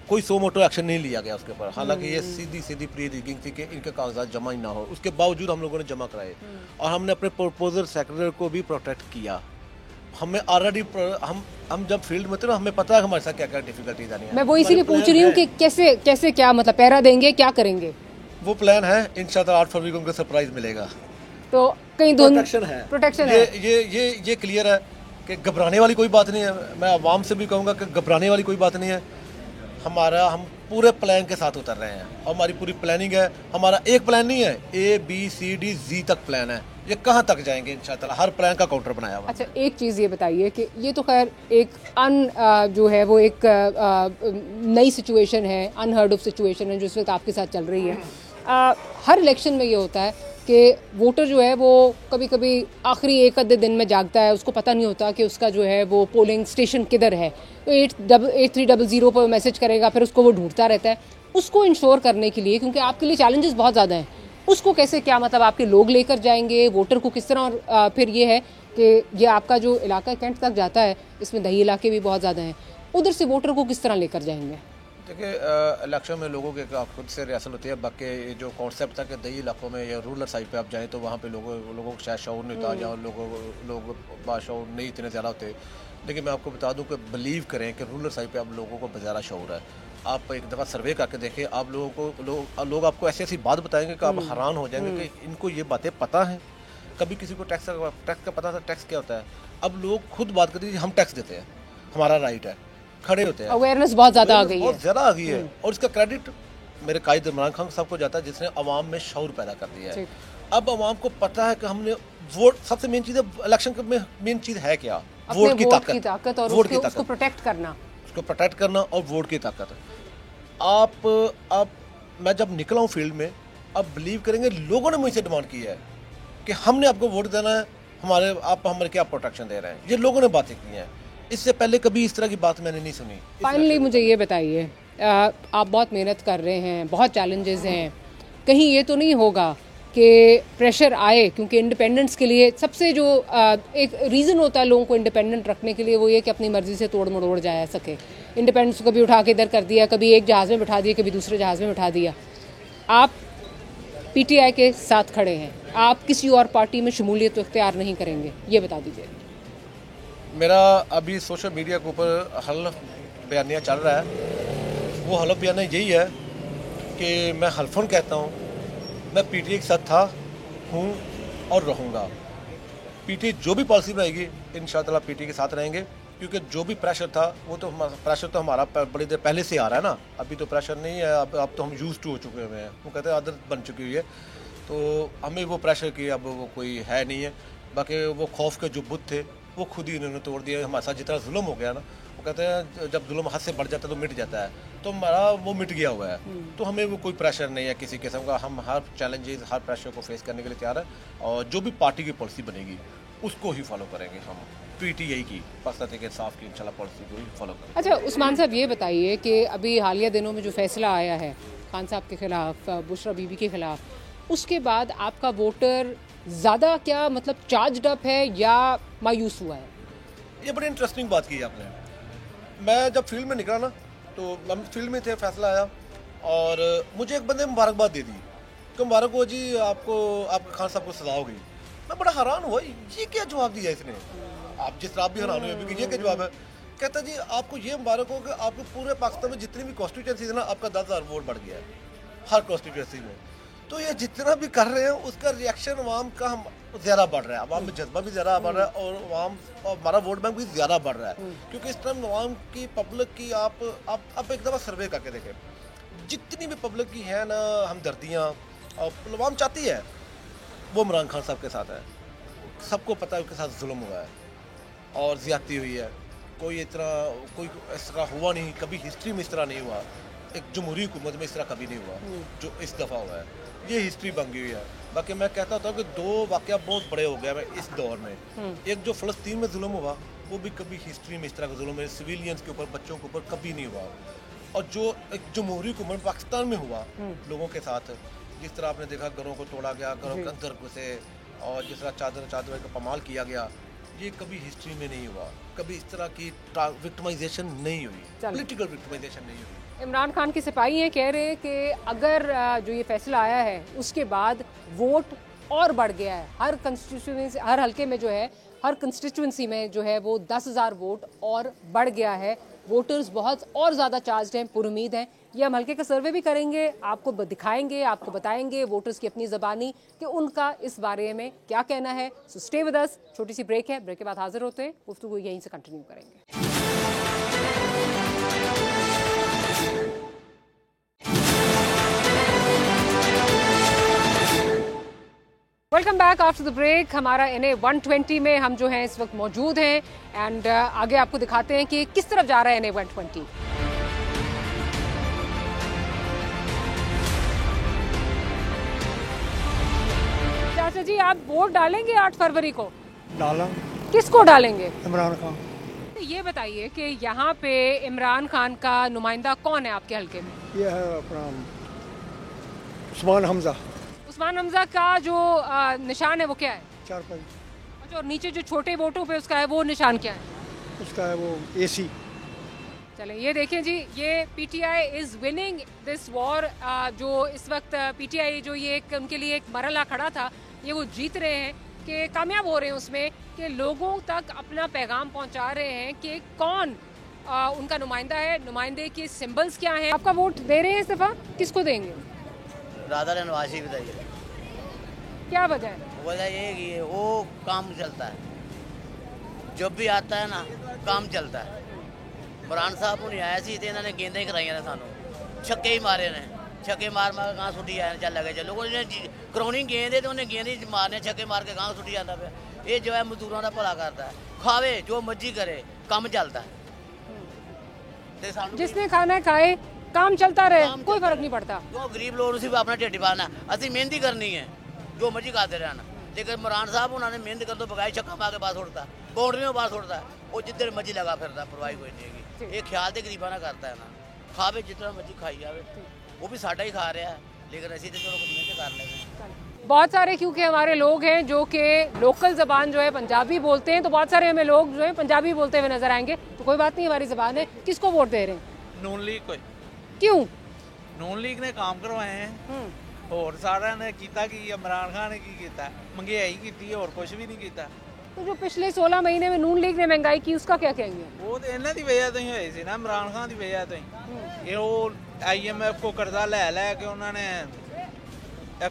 कोई सो मोटो एक्शन नहीं लिया गया उसके ऊपर। हालांकि ये सीधी प्री रिगिंग थी कि इनके कागजात जमा ही ना हो, उसके बावजूद हम लोगों ने जमा कराए, और हमने अपने प्रपोजल सेक्रेटरी को भी प्रोटेक्ट किया। हमें ऑलरेडी हम जब फील्ड में थे ना, हमें पता है हमारे साथ क्या क्या डिफिकल्टीज आनी है। मैं वो इसीलिए पूछ रही हूँ कि कैसे क्या मतलब पहरा देंगे, क्या करेंगे? वो प्लान है, इंशाल्लाह 8 फरवरी को उनको सरप्राइज मिलेगा। तो कहीं प्रोटेक्शन है, ये क्लियर है कि घबराने वाली कोई बात नहीं है। मैं आवाम से भी कहूँगा कि घबराने वाली कोई बात नहीं है। हम पूरे प्लान के साथ उतर रहे हैं। हमारी पूरी प्लानिंग है, हमारा एक प्लान नहीं है, ABCD तक प्लान है। ये कहाँ तक जाएंगे इंशाल्लाह, हर प्लान का काउंटर बनाया हुआ। अच्छा, एक चीज़ ये बताइए कि ये तो खैर एक जो है वो एक नई सिचुएशन है, अनहर्ड ऑफ सिचुएशन है जो इस वक्त आपके साथ चल रही है। हर इलेक्शन में ये होता है कि वोटर जो है वो कभी कभी आखिरी एक आधे दिन में जागता है, उसको पता नहीं होता कि उसका जो है वो पोलिंग स्टेशन किधर है, तो 8300 पर मैसेज करेगा, फिर उसको वो ढूंढता रहता है। उसको इंश्योर करने के लिए, क्योंकि आपके लिए चैलेंजेस बहुत ज़्यादा हैं, उसको कैसे, क्या मतलब आपके लोग लेकर जाएंगे वोटर को किस तरह, और फिर ये है कि ये आपका जो इलाका कैंट तक जाता है, इसमें दही इलाके भी बहुत ज़्यादा हैं, उधर से वोटर को किस तरह लेकर जाएंगे? देखिए, इलेक्शन में लोगों के खुद से रियासत होती है, बाकी जो कॉन्सेप्ट था कि दही इलाकों में या रूरल साइड पे आप जाएं तो वहाँ पे लोगों को शायद शऊर नहीं होता, या लोग बाशऊर नहीं इतने ज़्यादा होते। लेकिन मैं आपको बता दूं कि बिलीव करें कि रूरल साइड पे आप लोगों को ज़्यादा शऊर है। आप एक दफ़ा सर्वे करके देखें, आप लोगों को लोग आपको ऐसी ऐसी बात बताएंगे कि आप हैरान हो जाएंगे कि इनको ये बातें पता हैं। कभी किसी को टैक्स का पता था, टैक्स क्या होता है, अब लोग खुद बात करते हैं हम टैक्स देते हैं, हमारा राइट है, खड़े होते हैं। अवेयरनेस बहुत ज़्यादा आ गई है, बहुत ज़्यादा आ गई है। और इसका क्रेडिट मेरे कायद इमरान खान साहब को जाता है, जिसने अवाम में शऊर पैदा कर दिया है। अब अवाम को पता है कि हमने वोट, सबसे मेन चीज़ है इलेक्शन में, मेन चीज़ है क्या, वोट की ताकत और उसको प्रोटेक्ट करना, उसको प्रोटेक्ट करना और वोट की ताकत। अब मैं जब निकला हूँ फील्ड में, अब बिलीव करेंगे लोगों ने मुझसे डिमांड की है कि हमने आपको वोट देना है, आप हमें क्या प्रोटेक्शन दे रहे हैं, ये लोगों ने बातें की हैं। इससे पहले कभी इस तरह की बात मैंने नहीं सुनी। फाइनली मुझे ये बताइए, आप बहुत मेहनत कर रहे हैं, बहुत चैलेंजेस हैं, कहीं ये तो नहीं होगा कि प्रेशर आए, क्योंकि इंडिपेंडेंस के लिए सबसे जो एक रीज़न होता है लोगों को इंडिपेंडेंट रखने के लिए, वो ये कि अपनी मर्जी से तोड़ मरोड़ जा सके। इंडिपेंडेंस को कभी उठा के इधर कर दिया, कभी एक जहाज़ में बिठा दिया, कभी दूसरे जहाज़ में बिठा दिया। आप PTI के साथ खड़े हैं, आप किसी और पार्टी में शमूलियत तो इख्तियार नहीं करेंगे, ये बता दीजिए। मेरा अभी सोशल मीडिया के ऊपर हल्फ बयानिया चल रहा है, वो हल्फ बयानिया यही है कि मैं हल्फन कहता हूँ, मैं PTI के साथ था, हूँ और रहूँगा। PTI जो भी पॉलिसी बनाएगी इंशाअल्लाह PTI के साथ रहेंगे, क्योंकि जो भी प्रेशर था वो तो प्रेशर तो हमारा बड़ी देर पहले से आ रहा है ना, अभी तो प्रेशर नहीं है, अब तो हम यूज टू हो चुके हुए हैं, वो कहते हैं आदत बन चुकी हुई है, तो हमें वो प्रेशर की अब वो कोई है नहीं है। बाकी वो खौफ के जो बुत थे वो खुद ही इन्होंने तोड़ दिया। हमारे साथ जितना जुल्म हो गया ना, वो कहते हैं जब जुल्म हद से बढ़ जाता है तो मिट जाता है, तो हमारा वो मिट गया हुआ है, तो हमें वो कोई प्रेशर नहीं है किसी किस्म का। हम हर चैलेंजेस, हर प्रेशर को फेस करने के लिए तैयार है, और जो भी पार्टी की पॉलिसी बनेगी उसको ही फॉलो करेंगे। हम PTI की पाकिस्तान के इंसाफ की इंशाल्लाह पॉलिसी को ही फॉलो करेंगे। अच्छा उस्मान साहब, ये बताइए कि अभी हालिया दिनों में जो फैसला आया है खान साहब के खिलाफ, बुशरा बीबी के खिलाफ, उसके बाद आपका वोटर ज़्यादा क्या मतलब चार्ज्ड अप है या मायूस हुआ है? ये बड़ी इंटरेस्टिंग बात की आपने। मैं जब फील्ड में निकला ना, तो हम फील्ड में थे, फैसला आया और मुझे एक बंदे ने मुबारकबाद दे दी कि मुबारक हो जी, आपको आपके खान साहब को सजा हो गई। मैं बड़ा हैरान हुआ, ये क्या जवाब दिया इसने। आप जिस तरह आप भी हैरान हुए कि ये क्या जवाब है। कहता जी आपको ये मुबारक हो कि आपको पूरे पाकिस्तान में जितनी भी कॉन्स्टिट्यूंसी है ना, आपका 10,000 वोट बढ़ गया है हर कॉन्स्टिट्यूंसी में। तो ये जितना भी कर रहे हैं उसका रिएक्शन अवाम का हम ज़्यादा बढ़ रहा है, अवाम में जज्बा भी ज़्यादा बढ़ रहा है और अवाम और हमारा वोट बैंक भी ज़्यादा बढ़ रहा है, क्योंकि इस टाइम अवाम की पब्लिक की आप एक दफ़ा सर्वे करके देखें, जितनी भी पब्लिक की है ना हमदर्दियाँ और अवाम चाहती है वो इमरान खान साहब के साथ है। सबको पता है उसके साथ जुल्म हुआ है और ज़्यादती हुई है, कोई इस तरह हुआ नहीं, कभी हिस्ट्री में इस तरह नहीं हुआ, एक जमहूरी हुकूमत में इस तरह कभी नहीं हुआ जो इस दफ़ा हुआ है। ये हिस्ट्री बन गई है। बाकी मैं कहता था कि 2 वाक़या बहुत बड़े हो गए हैं इस दौर में। एक जो फ़लस्तीन में जुल्म हुआ वो भी कभी हिस्ट्री में इस तरह का जुल्म है सिविलियंस के ऊपर, बच्चों के ऊपर कभी नहीं हुआ। और जो एक जमहूरी हुकूमत पाकिस्तान में हुआ लोगों के साथ, जिस तरह आपने देखा घरों को तोड़ा गया, घरों के अंदर घुसे, और जिस तरह चादर का पमाल किया गया, ये कभी हिस्ट्री में नहीं हुआ। कभी इस तरह की विक्टिमाइजेशन नहीं हुई, पॉलिटिकल विक्टिमाइजेशन नहीं हुई। इमरान खान के सिपाही हैं, कह रहे हैं कि अगर जो ये फैसला आया है उसके बाद वोट और बढ़ गया है, हर कंस्टिट्यूंसी, हर हल्के में जो है, हर कंस्टिट्यूंसी में जो है वो 10,000 वोट और बढ़ गया है। वोटर्स बहुत और ज़्यादा चार्ज हैं, पुरुमीद हैं। ये हम हल्के का सर्वे भी करेंगे, आपको दिखाएंगे, आपको बताएंगे वोटर्स की अपनी ज़बानी कि उनका इस बारे में क्या कहना है। सो स्टे विद अस, छोटी सी ब्रेक है, ब्रेक के बाद हाजिर होते हैं, गुफ्तगू यहीं से कंटिन्यू करेंगे। Welcome back after the break. हमारा NA 120 में हम जो हैं इस वक्त मौजूद हैं एंड आगे आपको दिखाते हैं कि किस तरफ जा रहा है NA 120। चाचा जी, आप वोट डालेंगे 8 फरवरी को? डाला। किसको डालेंगे? इमरान खान। ये बताइए कि यहाँ पे इमरान खान का नुमाइंदा कौन है आपके हल्के में? ये है अपना उस्मान हमजा। उस्मान हमजा का जो निशान है वो क्या है? 4 पाई। अच्छा, और नीचे जो छोटे वोटों पे उसका है वो निशान क्या है? उसका है वो AC। चले ये देखें जी, ये PTI is winning this war. जो इस वक्त PTI जो ये उनके लिए एक मरहला खड़ा था, ये वो जीत रहे हैं कि कामयाब हो रहे हैं उसमें कि लोगों तक अपना पैगाम पहुंचा रहे हैं कि कौन उनका नुमाइंदा है, नुमाइंदे के सिंबल्स क्या हैं। आपका वोट दे रहे हैं इस दफ़ा, किसको देंगे? राधा नवाजी बताइए, क्या वजह है? वजह ये है कि वो काम चलता है, जब भी आता है ना काम चलता है। इमरान साहब को नहीं आया सी तो इन्होंने गेंदा ही कराइया ने, सानू छक्के ही मारे ने, छक्के मार मार कहाँ सुटी आया चल लगे चलो करानी गेंद है तो उन्हें गेंद ही मारने, छक्के मार के कहाँ सुटी जाता पे। ये जो है मजदूरों का भला करता है, खावे जो मर्जी करे, काम चलता है। जिसने खाना है खाए, काम चलता रहे, कोई फर्क नहीं पड़ता। जो गरीब लोग उसी अपना ढिड पाना, असि मेहनत ही करनी है, जो मर्जी खाते रहना। लेकिन इमरान साहब उन्होंने मेहनत कर दो बगाई छक्का मार के पास उड़ता, बाउंड्री में पास उड़ता है, वो जिधर मर्जी लगा फिरता, परवाही कोई नहीं है। ये ख्याल तो गरीबा ना करता है ना, खावे जितना मर्जी खाई जावे, वो भी साडा ही खा रहा है, लेकिन ऐसी तो चलो मेहनत कर लेंगे। बहुत सारे क्योंकि हमारे लोग हैं जो कि लोकल ज़बान जो है पंजाबी बोलते हैं, तो बहुत सारे हमें लोग जो है पंजाबी बोलते हुए नजर आएंगे, तो कोई बात नहीं, हमारी ज़बान है। किसको वोट दे रहे हैं? नून लीग को। क्यों? नून लीग ने काम करवाए हैं, और सारा ने किया कि इमरान खान ने की किया, महंगाई की और कुछ भी नहीं किया। तो जो पिछले 16 महीने में नून लीग ने महंगाई की, उसका क्या कहेंगे? वो तो इन्हों की वजह तो ही हुई सी ना, इमरान खान की वजह तो ही। ये IMF को कर्जा लै के उन्होंने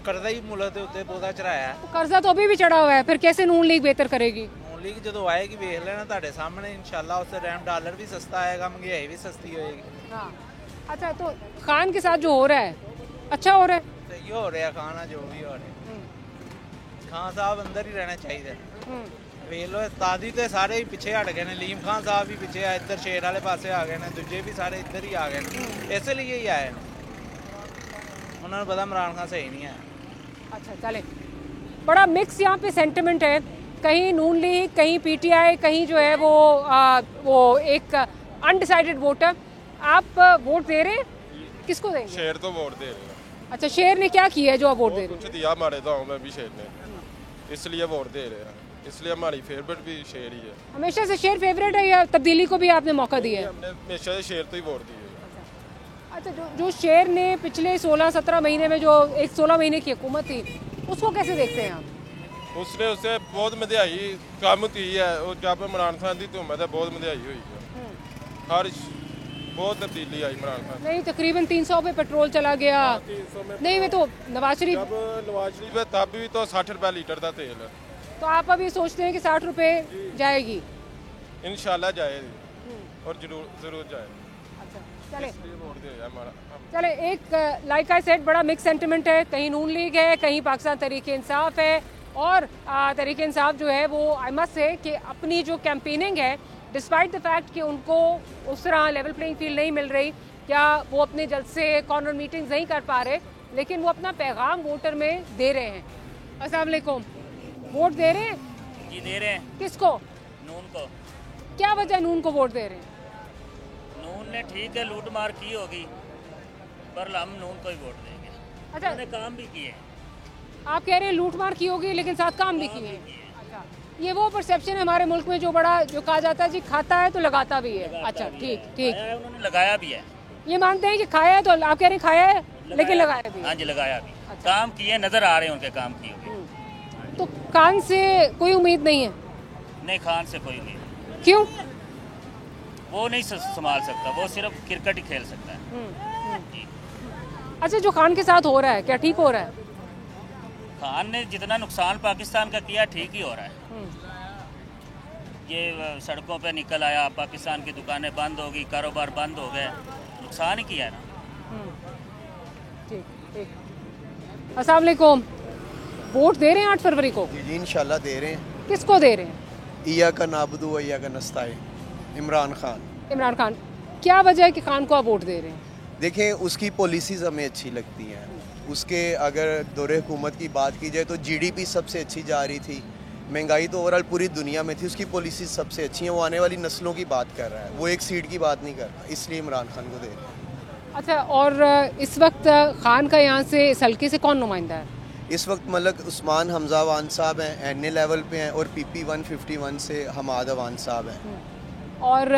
कर्जा ही मुल्क के उत्ते बोझा चढ़ाया। तो कर्जा तो अभी भी चढ़ा हुआ है, फिर कैसे नून लीग बेहतर करेगी? नून लीग जो आएगी वेख लेना ਤੁਹਾਡੇ सामने, इंशाल्लाह उससे रैम डॉलर भी सस्ता आएगा, महंगाई भी सस्ती होएगी। हाँ, अच्छा, तो खान के साथ जो हो रहा है अच्छा हो रहा है? सही हो रहा है, खाना जो भी हो रहा है। खान साहब अंदर ही रहना चाहिए। वेख लो तादी तो सारे ही पिछे हट गए, लीम खान साहब भी पिछे इधर शेर वाले पासे आ गए, दूजे भी सारे इधर ही आ गए, इसलिए ही आए। उन्होंने पता इमरान खान सही नहीं है। अच्छा, चले, बड़ा मिक्स यहाँ पे सेंटिमेंट है, कहीं नून लीग, कहीं PTI, कहीं जो है वो एक अनडिसाइडेड वोटर। आप वोट दे रहे हैं, किसको देंगे? शेर तो वोट दे रहे हैं। अच्छा, शेर ने क्या किया है जो आप वोट दे रहे हैं? कुछ दिया हमारे गाँव में भी शेर ने, इसलिए वोट दे रहे हैं, इसलिए हमारी फेवरेट भी शेर ही है। हमेशा से शेर फेवरेट है या तब्दीली को भी आपने मौका दिया है? हमने हमेशा से शेर तो ही वोट दिए। अच्छा, जो शेर ने पिछले 16-17 महीने में जो एक 16 महीने की हुकूमत थी, उसको कैसे देखते हैं आप? उसने उससे बहुत महंगाई कम की है, और जब इमरान खान की हुकूमत है बहुत महंगाई हुई है, हर बहुत तब्दीली आई इमरान खान। नहीं, तकरीबन 300 पे पेट्रोल चला गया। 300 में नहीं, वे तो नवाज शरीफ, जब नवाज शरीफ है तब भी तो 60 रुपये लीटर का तेल है। तो आप अभी सोचते हैं कि 60 रुपए जाएगी? इंशाल्लाह जाएगी और जरूर जाएगी। चले, वोट दे हमारा। चले, एक लाइक आई सेड बड़ा मिक्स सेंटिमेंट है, कहीं नून लीग है, कहीं पाकिस्तान तहरीक इंसाफ है, और तहरीक इंसाफ जो है वो आई मस्ट से कि अपनी जो कैंपेनिंग है, डिस्पाइट द फैक्ट कि उनको उस तरह लेवल प्लेइंग फील्ड नहीं मिल रही, या वो अपने जलसे कॉर्नर मीटिंग्स नहीं कर पा रहे, लेकिन वो अपना पैगाम वोटर में दे रहे हैं। अस्सलाम वालेकुम, वोट दे रहे हैं? जी दे रहे हैं। किसको? नून को। क्या वजह नून को वोट दे रहे हैं? नून ने ठीक है लूट मार की होगी, पर हम नून को ही वोट देंगे। अच्छा, उन्होंने काम भी किए। आप कह रहे हैं लूट मार की होगी लेकिन साथ काम भी किए। अच्छा, ये वो परसेप्शन है हमारे मुल्क में जो बड़ा जो कहा जाता है जी खाता है तो लगाता भी है। अच्छा, ठीक ठीक, उन्होंने लगाया भी है। ये मानते हैं कि खाया है, तो आप कह रहे हैं खाया है लेकिन लगाया भी? हाँ जी, लगाया भी। अच्छा। काम किए, नजर आ रहे हैं उनके काम किए हुए। तो खान से कोई उम्मीद नहीं है? नहीं, खान से कोई उम्मीद। क्यों? वो नहीं संभाल सकता, वो सिर्फ क्रिकेट ही खेल सकता है। अच्छा, जो खान के साथ हो रहा है क्या ठीक हो रहा है? खान ने जितना नुकसान पाकिस्तान का किया ठीक ही हो रहा है। ये सड़कों पे निकल आया, पाकिस्तान की दुकानें बंद हो गई, कारोबार बंद हो गए, नुकसान ही किया ना। ठीक ठीक। अस्सलाम वालेकुम, वोट दे रहे हैं 8 फरवरी को? जी इंशाल्लाह दे रहे हैं। किसको दे रहे हैं? इया का नाबदू इया का नस्ताए, इमरान खान। इमरान खान, क्या वजह है कि खान को आप वोट दे रहे हैं? देखें, उसकी पॉलिसीज़ हमें अच्छी लगती हैं। उसके अगर दौरे हुकूमत की बात की जाए तो जीडीपी सबसे अच्छी जा रही थी, महंगाई तो ओवरऑल पूरी दुनिया में थी, उसकी पॉलिसीज़ सबसे अच्छी हैं। वो आने वाली नस्लों की बात कर रहा है, वो एक सीट की बात नहीं कर रहा, इसलिए इमरान खान को दे रहे हैं। अच्छा, और इस वक्त खान का यहाँ से इस हल्के से कौन नुमाइंदा है? इस वक्त मलक उस्मान हमजा अवान साहब हैं, NA लेवल पे हैं, और PP 151 से हमाद अवान साहब हैं। और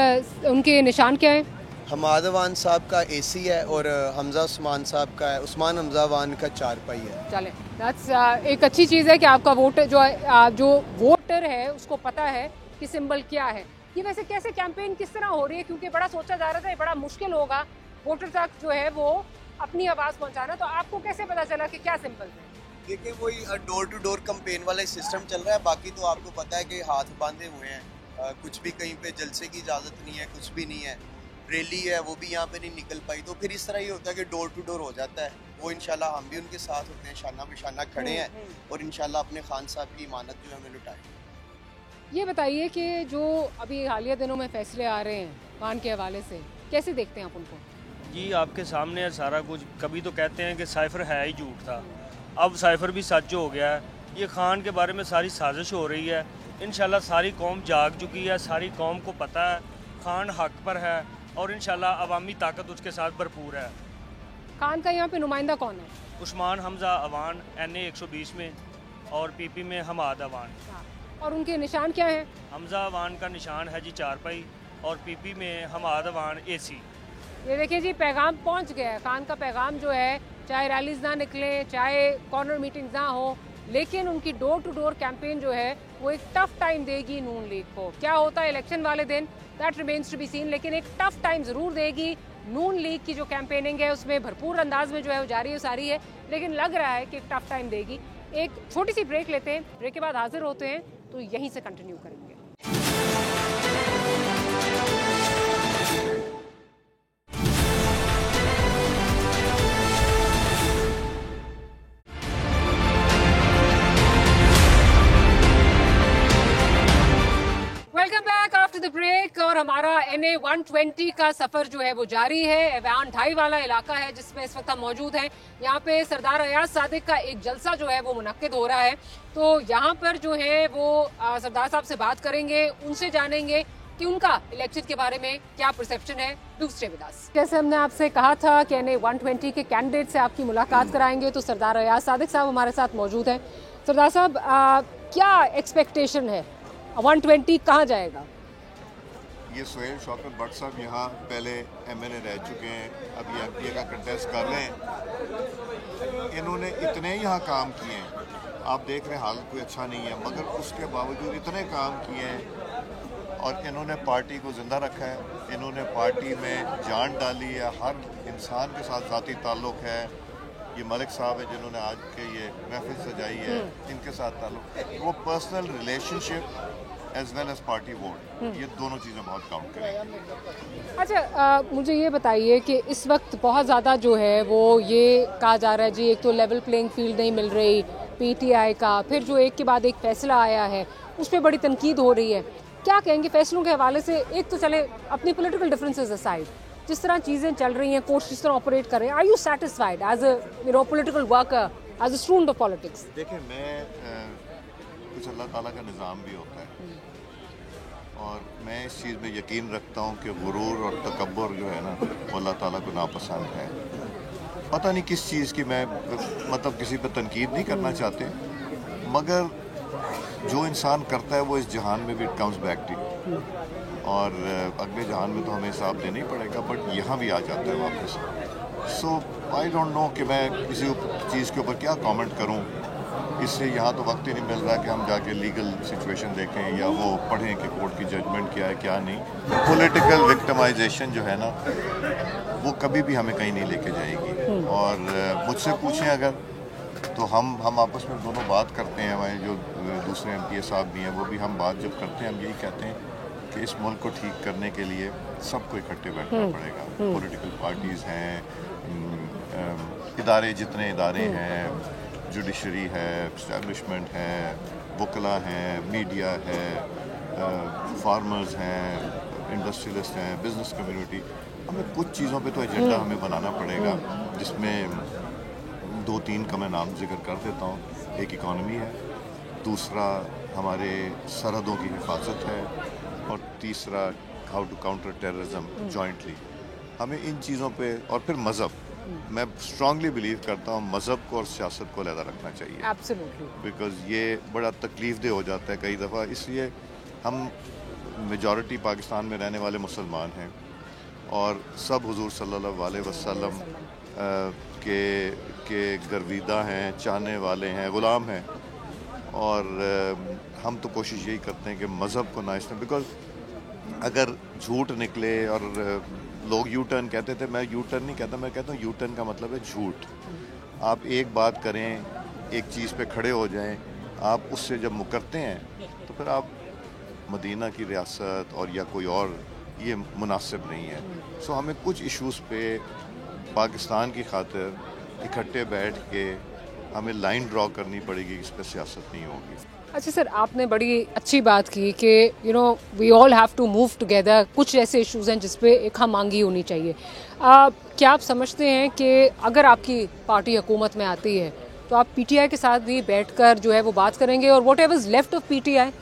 उनके निशान क्या है? हमाद अवान साहब का AC है और हमजा उस्मान साहब का है, उस्मान हमजा अवान का 4 पाई है। चले, दैट्स एक अच्छी चीज़ है कि आपका वोट जो वोटर है उसको पता है कि सिंबल क्या है। ये वैसे कैसे कैंपेन किस तरह हो रही है, क्योंकि बड़ा सोचा जा रहा था बड़ा मुश्किल होगा वोटर तक जो है वो अपनी आवाज़ पहुँचाना, तो आपको कैसे पता चला कि क्या सिंबल है? देखिए, वही डोर टू डोर कैंपेन वाला सिस्टम चल रहा है। बाकी तो आपको पता है कि हाथ बांधे हुए हैं, कुछ भी कहीं पे जलसे की इजाज़त नहीं है, कुछ भी नहीं है। रैली है वो भी यहाँ पे नहीं निकल पाई, तो फिर इस तरह ही होता है कि डोर टू डोर हो जाता है। वो इंशाल्लाह हम भी उनके साथ होते हैं, शाना बिशाना खड़े हैं और इंशाल्लाह अपने खान साहब की इमानत जो है हमें लुटाएंगे। ये बताइए कि जो अभी हालिया दिनों में फैसले आ रहे हैं खान के हवाले से, कैसे देखते हैं आप उनको? जी आपके सामने है सारा कुछ। कभी तो कहते हैं कि साइफर है ही झूठ था, अब साइफर भी सच हो गया है। ये खान के बारे में सारी साजिश हो रही है। इंशाल्लाह सारी कौम जाग चुकी है, सारी कौम को पता है खान हक पर है और इंशाल्लाह अवामी ताकत उसके साथ भरपूर है। खान का यहाँ पे नुमाइंदा कौन है? उस्मान हमजा अवान NA 120 में और PP में हमाद अवान। और उनके निशान क्या है? हमजा अवान का निशान है जी 4 पाई और PP में हमाद अवान AC। ये देखिए जी, पैगाम पहुँच गया है। खान का पैगाम जो है, चाहे रैलीज ना निकले, चाहे कॉर्नर मीटिंग्स ना हो, लेकिन उनकी डोर टू डोर कैंपेन जो है वो एक टफ टाइम देगी नून लीग को। क्या होता है इलेक्शन वाले दिन, that remains to be seen, लेकिन एक टफ टाइम ज़रूर देगी। नून लीग की जो कैंपेनिंग है उसमें भरपूर अंदाज में जो है वो जारी है सारी है, लेकिन लग रहा है कि एक टफ टाइम देगी। एक छोटी सी ब्रेक लेते हैं, ब्रेक के बाद हाजिर होते हैं, तो यहीं से कंटिन्यू करेंगे। Welcome back after the break. और हमारा NA 120 का सफर जो है वो जारी है। एवान ढाई वाला इलाका है जिसमें इस वक्त हम मौजूद हैं। यहाँ पे सरदार अयाज सादिक का एक जलसा जो है वो मुनक्किद हो रहा है, तो यहाँ पर जो है वो सरदार साहब से बात करेंगे, उनसे जानेंगे कि उनका इलेक्शन के बारे में क्या परसेप्शन है। दूसरे विदास, जैसे हमने आपसे कहा था कि NA 120 के कैंडिडेट से आपकी मुलाकात कराएंगे, तो सरदार अयाज सादिक साहब हमारे साथ मौजूद हैं। सरदार साहब, क्या एक्सपेक्टेशन है, 120 कहाँ जाएगा? ये सुहेल शौकत भट्ट साहब यहाँ पहले MLA रह चुके हैं, अब ये MPA का कंटेस्ट कर रहे हैं। इन्होंने इतने यहाँ काम किए हैं, आप देख रहे हैं हाल कोई अच्छा नहीं है, मगर उसके बावजूद इतने काम किए हैं और इन्होंने पार्टी को ज़िंदा रखा है। इन्होंने पार्टी में जान डाली है, हर इंसान के साथ ज़ाती ताल्लुक़ है। ये मलिक साहब है जिन्होंने आज के ये महफिल सजाई है, इनके साथ ताल्लुक़, वो personal relationship as well as party vote, ये दोनों चीज़ें बहुत काउंट करेंगी। अच्छा, मुझे ये बताइए कि इस वक्त बहुत ज़्यादा जो है वो ये कहा जा रहा है जी, एक तो लेवल प्लेइंग फील्ड नहीं मिल रही PTI का, फिर जो एक के बाद एक फैसला आया है उस पर बड़ी तनकीद हो रही है। क्या कहेंगे फैसलों के हवाले से? एक तो चले अपनी पॉलिटिकल डिफरेंसेस असाइड, जिस तरह चीज़ें चल रही हैं, कोर्ट जिस तरह ऑपरेट कर रहे हैं, are you satisfied as a political worker, as a student of politics? देखिए, मैं कुछ अल्लाह ताला का निज़ाम भी होता है और मैं इस चीज़ में यकीन रखता हूँ कि गुरूर और तकब्बुर जो है ना, वो अल्लाह ताला को नापसंद है। पता नहीं किस चीज़ की, मैं मतलब किसी पर तनकीद नहीं करना चाहते, मगर जो इंसान करता है वो इस जहान में भी इट कम्स बैक टू, और अगले जहान में तो हमें हिसाब देना ही पड़ेगा, बट यहाँ भी आ जाता है वापस। सो आई डोंट नो कि मैं किसी चीज़ के ऊपर क्या कमेंट करूँ। इससे यहाँ तो वक्त ही नहीं मिल रहा कि हम जाके लीगल सिचुएशन देखें या वो पढ़ें कि कोर्ट की जजमेंट क्या है क्या नहीं। पॉलिटिकल विक्टिमाइजेशन जो है ना, वो कभी भी हमें कहीं नहीं लेके जाएगी। और मुझसे पूछें अगर, तो हम आपस में दोनों बात करते हैं, हमारे जो दूसरे MPA साहब भी हैं वो भी, हम बात जब करते हैं हम यही कहते हैं कि इस मुल्क को ठीक करने के लिए सबको इकट्ठे बैठना पड़ेगा। पॉलिटिकल पार्टीज़ हैं, इदारे जितने इदारे हैं, जुडिशरी है, इस्टेब्लिशमेंट है, वकला हैं, मीडिया है, फार्मर्स हैं, इंडस्ट्रियलिस्ट हैं, बिजनेस कम्युनिटी। हमें कुछ चीज़ों पे तो एजेंडा हमें बनाना पड़ेगा, जिसमें 2-3 का मैं नाम जिक्र कर देता हूँ। एक इकॉनमी है, दूसरा हमारे सरहदों की हिफाजत है, और तीसरा how to counter terrorism jointly. हमें इन चीज़ों पे, और फिर मज़हब, मैं स्ट्रांगली बिलीव करता हूँ मज़हब को और सियासत को अलग रखना चाहिए। एब्सोल्युटली। बिकॉज़ ये बड़ा तकलीफ दे हो जाता है कई दफ़ा। इसलिए हम मेजॉरिटी पाकिस्तान में रहने वाले मुसलमान हैं और सब हुजूर सल्लल्लाहु अलैहि वसल्लम के गर्विदा हैं, चाहने वाले हैं, ग़ुलाम हैं, और हम तो कोशिश यही करते हैं कि मज़हब को ना इसमें, बिकॉज़ अगर झूठ निकले, और लोग यू टर्न कहते थे, मैं यू टर्न नहीं कहता, मैं कहता हूँ यू टर्न का मतलब है झूठ। आप एक बात करें, एक चीज़ पे खड़े हो जाएं, आप उससे जब मुकरते हैं तो फिर आप मदीना की रियासत और या कोई और, ये मुनासिब नहीं है। सो हमें कुछ इश्यूज़ पे पाकिस्तान की खातिर इकट्ठे बैठ के हमें लाइन ड्रॉ करनी पड़ेगी, इस पर सियासत नहीं होगी। अच्छा सर, आपने बड़ी अच्छी बात की कि we all have to move together. कुछ ऐसे इश्यूज़ हैं जिस पे एक हम मांगी होनी चाहिए। क्या आप समझते हैं कि अगर आपकी पार्टी हुकूमत में आती है तो आप पीटीआई के साथ भी बैठकर जो है वो बात करेंगे, और what ever is left of PTI?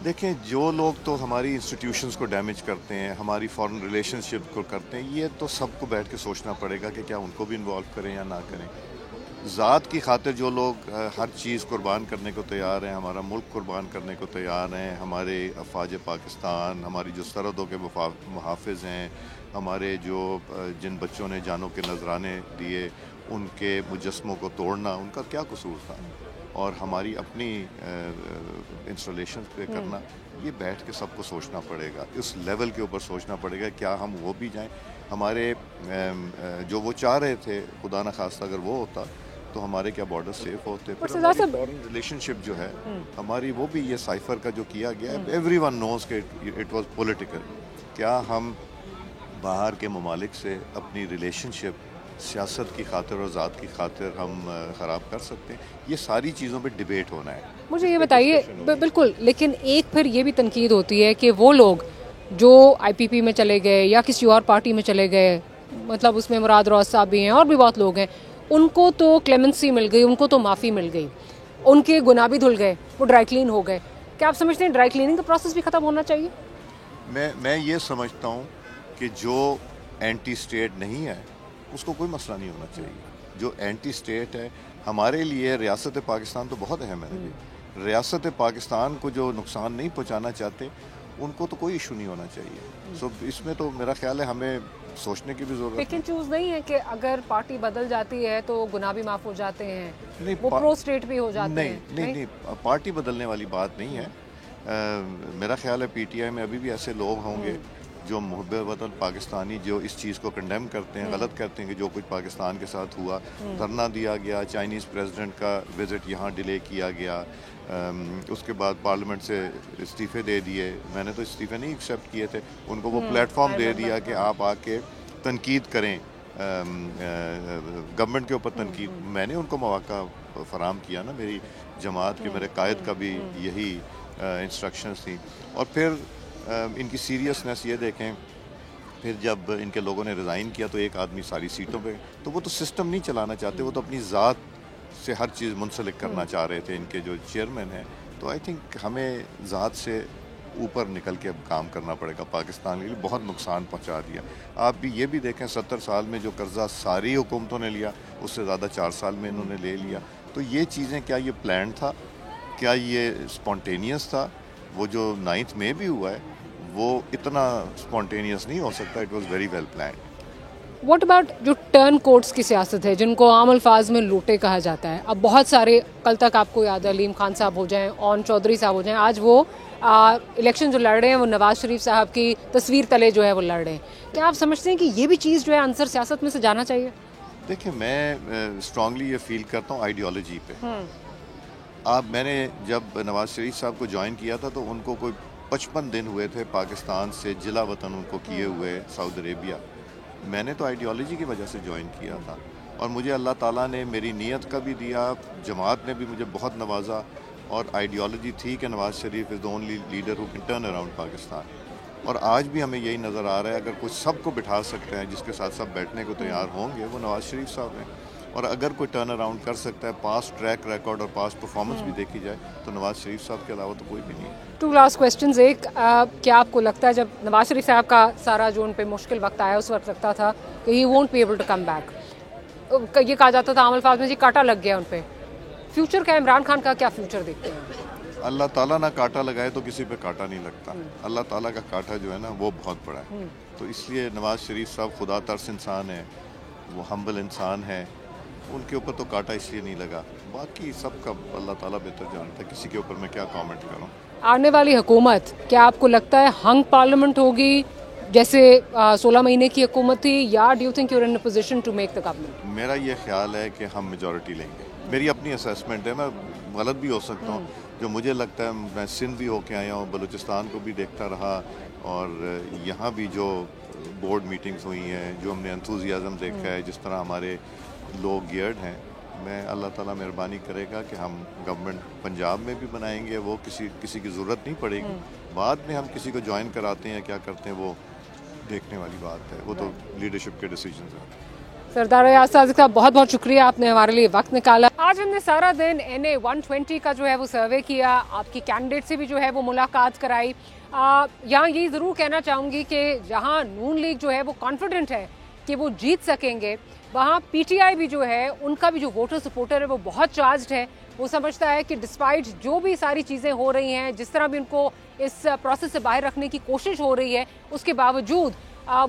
देखें, जो लोग तो हमारी इंस्टीट्यूशंस को डैमेज करते हैं, हमारी फॉरेन रिलेशनशिप को करते हैं, ये तो सबको बैठ के सोचना पड़ेगा कि क्या उनको भी इन्वॉल्व करें या ना करें। ज़ात की खातिर जो लोग हर चीज़ कुर्बान करने को तैयार हैं, हमारा मुल्क कुर्बान करने को तैयार हैं, हमारे अफवाज पाकिस्तान, हमारी जो सरहदों के मुहाफ़िज़ हैं, हमारे जो जिन बच्चों ने जानों के नजराने दिए, उनके मुजस्मों को तोड़ना उनका क्या कसूर था, और हमारी अपनी इंस्टॉलेशन पे करना, ये बैठ के सबको सोचना पड़ेगा, इस लेवल के ऊपर सोचना पड़ेगा। क्या हम वो भी जाएं? हमारे जो वो चाह रहे थे, खुदा न खास्ता अगर वो होता तो हमारे क्या बॉर्डर सेफ होते। फिर हमारी फॉरेन रिलेशनशिप जो है हमारी, वो भी ये साइफर का जो किया गया है, एवरीवन नोज के इट वाज पॉलिटिकल। क्या हम बाहर के ममालिक से अपनी रिलेशनशिप सियासत की खातिर और ज़ात की खातिर हम ख़राब कर सकते हैं? ये सारी चीज़ों पे डिबेट होना है। मुझे ये बताइए, बिल्कुल, लेकिन एक फिर ये भी तनकीद होती है कि वो लोग जो आईपीपी में चले गए या किसी और पार्टी में चले गए, मतलब उसमें मुराद रौस साहब भी हैं और भी बहुत लोग हैं, उनको तो क्लेमेंसी मिल गई, उनको तो माफ़ी मिल गई, उनके गुनाह भी धुल गए, वो ड्राई क्लीन हो गए। क्या आप समझते हैं ड्राई क्लीनिंग का प्रोसेस भी ख़त्म होना चाहिए? मैं ये समझता हूँ कि जो एंटी स्टेट नहीं है उसको कोई मसला नहीं होना चाहिए। जो एंटी स्टेट है, हमारे लिए रियासत पाकिस्तान तो बहुत अहम है। रियासत पाकिस्तान को जो नुकसान नहीं पहुँचाना चाहते, उनको तो कोई इशू नहीं होना चाहिए। सो इसमें तो मेरा ख्याल है हमें सोचने की भी जरूरत है। लेकिन चूज नहीं है कि अगर पार्टी बदल जाती है तो गुनाह भी माफ़ हो जाते हैं, नहीं, वो प्रो स्टेट भी हो जाते हैं। नहीं, पार्टी बदलने वाली बात नहीं है। मेरा ख्याल है पीटीआई में अभी भी ऐसे लोग होंगे जो मुहब्बे वतन पाकिस्तानी, जो इस चीज़ को कंडेम करते हैं, गलत करते हैं कि जो कुछ पाकिस्तान के साथ हुआ, धरना दिया गया, चाइनीज़ प्रेसिडेंट का विज़िट यहाँ डिले किया गया, उसके बाद पार्लियामेंट से इस्तीफ़े दे दिए। मैंने तो इस्तीफ़े नहीं एक्सेप्ट किए थे, उनको वो प्लेटफॉर्म दे दिया कि आप आके तनकीद करें, गवर्नमेंट के ऊपर तनकीद। मैंने उनको मौका फराम किया ना, मेरी जमात के मेरे कायद का भी यही इंस्ट्रक्शंस थी। और फिर इनकी सीरियसनेस ये देखें, फिर जब इनके लोगों ने रिज़ाइन किया तो एक आदमी सारी सीटों पे, तो वो तो सिस्टम नहीं चलाना चाहते, वो तो अपनी ज़ात से हर चीज़ मुंसलिक करना चाह रहे थे इनके जो चेयरमैन हैं। तो आई थिंक हमें ज़ात से ऊपर निकल के अब काम करना पड़ेगा। पाकिस्तान के लिए बहुत नुकसान पहुंचा दिया। आप भी ये भी देखें, 70 साल में जो कर्जा सारी हुकूमतों ने लिया, उससे ज़्यादा 4 साल में इन्होंने ले लिया। तो ये चीज़ें, क्या ये प्लान था, क्या ये स्पॉन्टेनियस था? वो जो 9 मई भी हुआ है वो इतना स्पॉन्टेनियस नहीं हो सकता, it was very well plan. What about जो टर्न कोर्ट्स की सियासत है, जिनको आम अल्फाज में लूटे कहा जाता है? अब बहुत सारे, कल तक आपको याद है अलीम खान साहब हो जाएं, ओन चौधरी साहब हो जाएं, आज वो इलेक्शन जो लड़ रहे हैं वो नवाज शरीफ साहब की तस्वीर तले जो है वो लड़ रहे हैं। क्या आप समझते हैं कि ये भी चीज़ जो है अंसर सियासत में से जाना चाहिए? देखिए, मैं स्ट्रांगली ये फील करता हूँ आइडियोलॉजी पे। मैंने जब नवाज शरीफ साहब को ज्वाइन किया था तो उनको कोई 55 दिन हुए थे पाकिस्तान से जिला वतन उनको किए हुए सऊदी अरेबिया। मैंने तो आइडियोलॉजी की वजह से ज्वाइन किया था, और मुझे अल्लाह ताला ने मेरी नीयत का भी दिया, जमात ने भी मुझे बहुत नवाजा, और आइडियोलॉजी थी कि Nawaz Sharif is the only leader who can turn around Pakistan. और आज भी हमें यही नज़र आ रहा है, अगर कुछ सबको बिठा सकते हैं, जिसके साथ सब बैठने को तैयार होंगे, वो नवाज़ शरीफ साहब हैं। और अगर कोई टर्न अराउंड कर सकता है, पास ट्रैक रिकॉर्ड और पास परफॉर्मेंस भी देखी जाए, तो नवाज़ शरीफ साहब के अलावा तो कोई भी नहीं है। 2 लास्ट क्वेश्चंस। एक, क्या आपको लगता है जब नवाज शरीफ साहब का सारा जो उन पे मुश्किल वक्त आया, उस वक्त लगता था कि he won't be able to come back, ये कहा जाता था आम अल्फाज में जी कांटा लग गया उन पे, फ्यूचर का इमरान खान का क्या फ्यूचर देखते हैं? अल्लाह ताला ना कांटा लगाए तो किसी पे कांटा नहीं लगता। अल्लाह ताला का कांटा जो है ना वो बहुत बड़ा है, तो इसलिए नवाज शरीफ साहब खुदा तर्स इंसान है, वो हम्बल इंसान है, उनके ऊपर तो कांटा इसलिए नहीं लगा। बाकी सबका अल्लाह ताला बेहतर जानता है, किसी के ऊपर मैं क्या कमेंट करूं। आने वाली हुकूमत, क्या आपको लगता है हंग पार्लियामेंट होगी जैसे 16 महीने की हुकूमत थी, या do you think you are in a position to make the government? मेरा ये ख्याल है कि हम मेजॉरिटी लेंगे, मेरी अपनी असेसमेंट है, मैं गलत भी हो सकता हूँ। जो मुझे लगता है, मैं सिंध भी होके आया हूँ, बलूचिस्तान को भी देखता रहा, और यहाँ भी जो बोर्ड मीटिंग्स हुई हैं, जो हमने एंथुजियाज़म देखा है, जिस तरह हमारे लोग गियर्ड हैं, मैं अल्लाह ताला मेहरबानी करेगा कि हम गवर्नमेंट पंजाब में भी बनाएंगे, वो किसी की ज़रूरत नहीं पड़ेगी। बाद में हम किसी को ज्वाइन कराते हैं, क्या करते हैं, वो देखने वाली बात है, वो तो लीडरशिप के डिसीजन हैं। सरदार रियाज सादिक साहब, बहुत बहुत शुक्रिया, आपने हमारे लिए वक्त निकाला। आज हमने सारा दिन NA 120 का जो है वो सर्वे किया, आपकी कैंडिडेट से भी जो है वो मुलाकात कराई। यहाँ यही ज़रूर कहना चाहूँगी कि जहाँ नून लीग जो है वो कॉन्फिडेंट है कि वो जीत सकेंगे, वहाँ PTI भी जो है, उनका भी जो वोटर सपोर्टर है वो बहुत चार्ज्ड है। वो समझता है कि डिस्पाइट जो भी सारी चीज़ें हो रही हैं, जिस तरह भी उनको इस प्रोसेस से बाहर रखने की कोशिश हो रही है, उसके बावजूद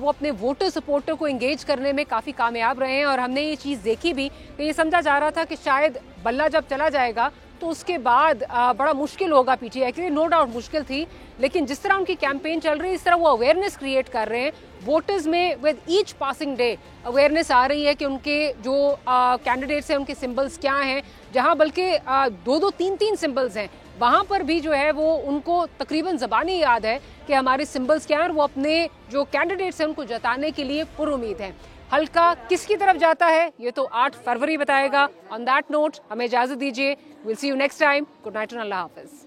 वो अपने वोटर सपोर्टर को एंगेज करने में काफ़ी कामयाब रहे हैं। और हमने ये चीज़ देखी भी कि ये समझा जा रहा था कि शायद बल्ला जब चला जाएगा तो उसके बाद बड़ा मुश्किल होगा PTI के लिए। नो डाउट मुश्किल थी, लेकिन जिस तरह उनकी कैंपेन चल रही है, इस तरह वो अवेयरनेस क्रिएट कर रहे हैं वोटर्स में। With each passing day awareness आ रही है कि उनके जो कैंडिडेट्स हैं उनके सिंबल्स क्या हैं। जहां बल्कि 2-2, 3-3 सिंबल्स हैं, वहाँ पर भी जो है वो उनको तकरीबन ज़बानी याद है कि हमारे सिंबल्स क्या हैं, और वो अपने जो कैंडिडेट्स हैं उनको जताने के लिए पुरुमीद हैं। हल्का किसकी तरफ जाता है ये तो 8 फरवरी बताएगा। ऑन दैट नोट हमें इजाज़त दीजिए। Will see you next time. Good night and Allah हाफिज़।